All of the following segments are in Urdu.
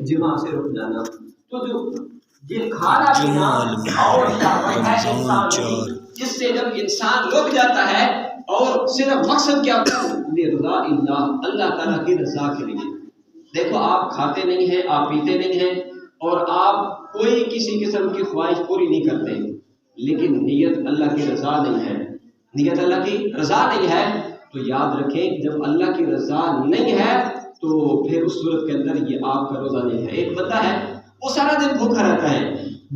جمع سے رک جانا۔ تو جو یہ کھانا پینا اور شہوت ہے انسان کی، جس سے جب انسان رک جاتا ہے اور صرف مقصد کیا ہوتا ہے، رضا اللہ، اللہ تعالیٰ کی رضا کے لیے۔ دیکھو آپ کھاتے نہیں ہیں، آپ پیتے نہیں ہیں، اور آپ کوئی کسی قسم کی خواہش پوری نہیں کرتے، لیکن نیت اللہ کی رضا نہیں ہے، نیت اللہ کی رضا نہیں ہے، تو یاد رکھیں جب اللہ کی رضا نہیں ہے تو پھر اس صورت کے اندر یہ آپ کا روزہ نہیں ہے۔ ایک بندہ ہے وہ سارا دن بھوکا رہتا ہے،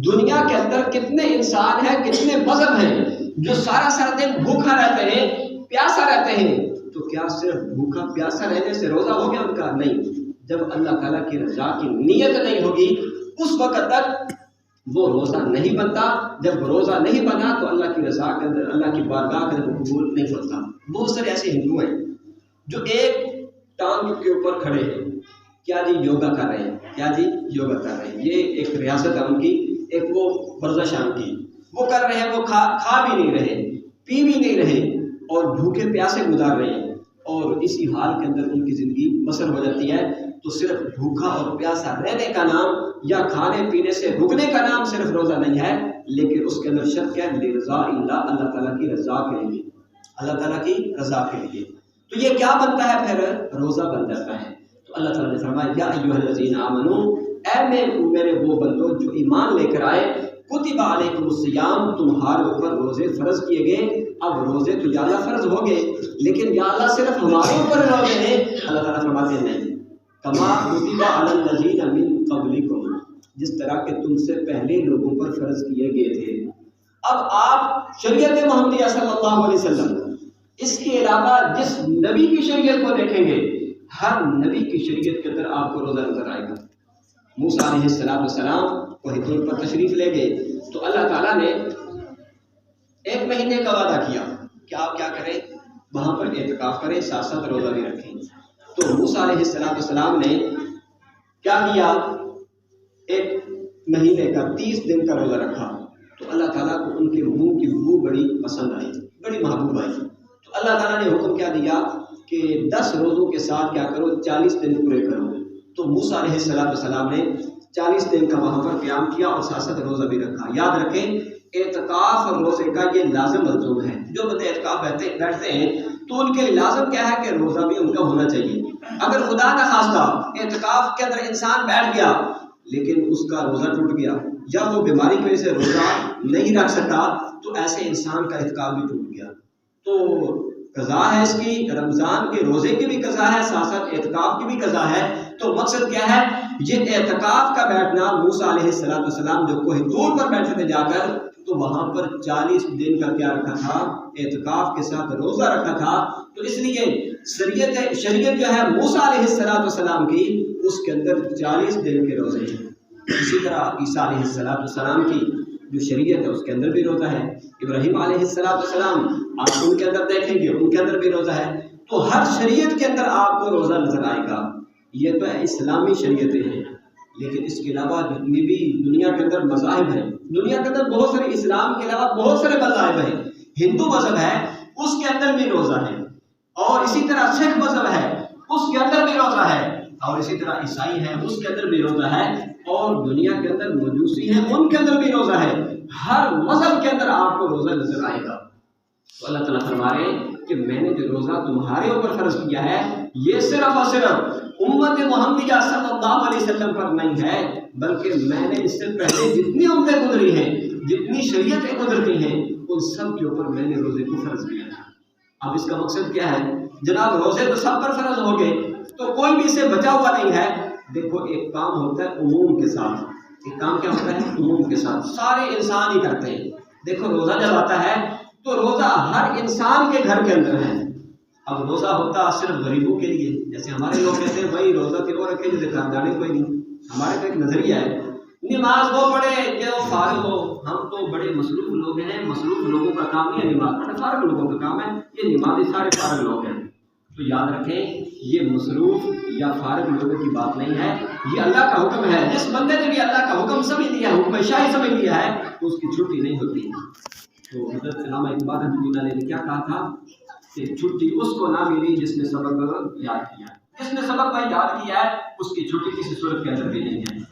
دنیا کے اندر کتنے انسان ہیں، کتنے مذہب ہیں جو سارا دن بھوکا رہتے ہیں، پیاسا رہتے ہیں، تو کیا صرف بھوکا پیاسا رہنے سے روزہ ہو گیا ان کا؟ نہیں، جب اللہ تعالیٰ کی رضا کی نیت نہیں ہوگی اس وقت تک وہ روزہ نہیں بنتا۔ جب روزہ نہیں بنا تو اللہ کی رضا کے اندر، اللہ کی بارگاہ کے اندر قبول نہیں ہوتا۔ بہت سارے ایسے ہندو ہیں جو ایک ٹانگ کے اوپر کھڑے ہیں، کیا جی یوگا کر رہے ہیں، کیا جی یوگا کر رہے ہیں، یہ ایک ریاست ہے ان کی، ایک وہ ورزش ہے ان کی، وہ کر رہے ہیں، وہ کھا بھی نہیں رہے، پی بھی نہیں رہے، اور بھوکے پیاسے گزار رہے ہیں، اور اسی حال کے اندر ان کی زندگی بسر ہو جاتی ہے۔ تو صرف بھوکا اور پیاسا رہنے کا نام یا کھانے پینے سے رکنے کا نام صرف روزہ نہیں ہے، لیکن اس کے اندر شرط کیا ہے؟ رضا اللہ، اللہ تعالیٰ کی رضا کے لیے، اللہ تعالیٰ کی رضا کے لیے۔ تو یہ کیا بنتا ہے؟ پھر روزہ بن جاتا ہے۔ تو اللہ تعالیٰ نے فرمایا یا ایھا الذین آمنو، اے میرے وہ بندو جو ایمان لے کر آئے، کتب علیکم الصیام، تمہارے اوپر روزے فرض کیے گئے۔ اب روزے تو یا اللہ فرض ہو گئے، لیکن یا اللہ صرف ہمارے اوپر روزے ہیں؟ اللہ تعالیٰ فرماتے ہیں نہیں، کما کتب علی الذین من قبلکم، جس طرح کہ تم سے پہلے لوگوں پر فرض کیے گئے تھے۔ اب آپ شریعت محمدیہ صلی اللہ علیہ وسلم، اس کے علاوہ جس نبی کی شریعت کو دیکھیں گے، ہر نبی کی شریعت کے اندر آپ کو روزہ نظر آئے گا۔ موسیٰ علیہ السلام کوہ طور پر تشریف لے گئے تو اللہ تعالیٰ نے 1 مہینے کا وعدہ کیا کہ آپ کیا کریں، وہاں پر اعتکاف کریں، ساتھ ساتھ روزہ بھی رکھیں۔ تو موسیٰ علیہ السلام نے کیا کیا؟ 1 مہینے کا 30 دن کا روزہ رکھا۔ تو اللہ تعالیٰ کو ان کے منہ کی بو بڑی پسند آئی، بڑی محبوب آئی۔ تو اللہ تعالیٰ نے حکم کیا دیا کہ 10 روزوں کے ساتھ کیا کرو، 40 دن پورے کرو۔ تو موسیٰ علیہ السلام نے 40 دن کا وہاں پر قیام کیا اور ساتھ ساتھ روزہ بھی رکھا۔ یاد رکھیں اعتکاف اور روزے کا یہ لازم ملزوم ہے۔ جو بندے اعتکاف بیٹھتے ہیں تو ان کے لازم کیا ہے کہ روزہ بھی ان کا ہونا چاہیے۔ اگر خدا نہ خواستہ اعتکاف کے اندر انسان بیٹھ گیا لیکن اس کا روزہ ٹوٹ گیا یا وہ بیماری کی وجہ سے روزہ نہیں رکھ سکا تو ایسے انسان کا اعتکاف بھی ٹوٹ گیا۔ تو قضا ہے اس کی، رمضان کے روزے کی بھی قضا ہے، ساتھ ساتھ اعتکاف کی بھی قضا ہے۔ تو مقصد کیا ہے؟ یہ اعتکاف کا بیٹھنا، موسیٰ علیہ السلام جو کوہ طور پر بیٹھے تھے جا کر، تو وہاں پر 40 دن کا کیا رکھا تھا؟ اعتکاف کے ساتھ روزہ رکھا تھا۔ تو اس لیے شریعت جو ہے موسیٰ علیہ السلام کی، اس کے اندر 40 دن کے روزے ہیں۔ اسی طرح عیسیٰ علیہ السلام کی جو شریعت ہے اس کے اندر بھی روزہ ہے۔ ابراہیم علیہ السلام آپ ان کے اندر دیکھیں گے، ان کے اندر بھی روزہ ہے۔ تو ہر شریعت کے اندر آپ کو روزہ نظر آئے گا۔ یہ تو اسلامی شریعتیں ہیں، لیکن اس کے علاوہ جتنی بھی دنیا کے اندر مذاہب ہیں، دنیا کے اندر بہت سارے، اسلام کے علاوہ بہت سارے مذاہب ہیں۔ ہندو مذہب ہے، اس کے اندر بھی روزہ ہے، اور اسی طرح سکھ مذہب ہے، اس کے اندر بھی روزہ ہے، اور اسی طرح عیسائی ہے، اس کے اندر بھی روزہ ہے، اور دنیا کے اندر مجوسی ہیں، ان کے اندر بھی روزہ ہے۔ ہر مذہب کے اندر آپ کو روزہ نظر آئے گا۔ تو اللہ تعالیٰ فرما رہے ہیں کہ میں نے جو روزہ تمہارے اوپر فرض کیا ہے، یہ صرف اور صرف امت محمدیہ صلی اللہ علیہ وسلم پر نہیں ہے، بلکہ میں نے اس سے پہلے جتنی امتیں گزری ہیں، جتنی شریعتیں گزرتی ہیں، ان سب کے اوپر میں نے روزے کو فرض کیا ہے۔ اب اس کا مقصد کیا ہے؟ جناب روزے تو سب پر فرض ہو گئے، تو کوئی بھی اس سے بچا ہوا نہیں ہے۔ دیکھو ایک کام ہوتا ہے عموم کے ساتھ، ایک کام کیا ہوتا ہے؟ عموم کے ساتھ، سارے انسان ہی کرتے ہیں۔ دیکھو روزہ جب آتا ہے تو روزہ ہر انسان کے گھر کے اندر ہے۔ اب روزہ ہوتا صرف غریبوں کے لیے، جیسے ہمارے لوگ کہتے ہیں بھائی روزہ تو وہ رکھے جسے خاندانی کوئی نہیں۔ ہمارے کا ایک نظریہ ہے، نماز وہ پڑھے جو فارغ ہو، ہم تو بڑے مصروف لوگ ہیں، مصروف لوگوں کا کام نہیں ہے نماز پڑھنا، فارغ لوگوں کا کام ہے، یہ نمازی سارے فارغ لوگ ہیں۔ تو یاد رکھیں یہ مصروف یا فارغ لوگوں کی بات نہیں ہے، یہ اللہ کا حکم ہے۔ جس بندے نے بھی اللہ کا حکم سمجھ لیا، حکم شاہی سمجھ لیا ہے، تو اس کی چھٹی نہیں ہوتی۔ تو حضرت علامہ اقبال رحمۃ اللہ علیہ نے کیا کہا تھا کہ چھٹی اس کو نہ ملی جس نے سبق یاد کیا، جس نے سبق یاد کیا ہے اس کی چھٹی کسی صورت کے اندر بھی نہیں ہے.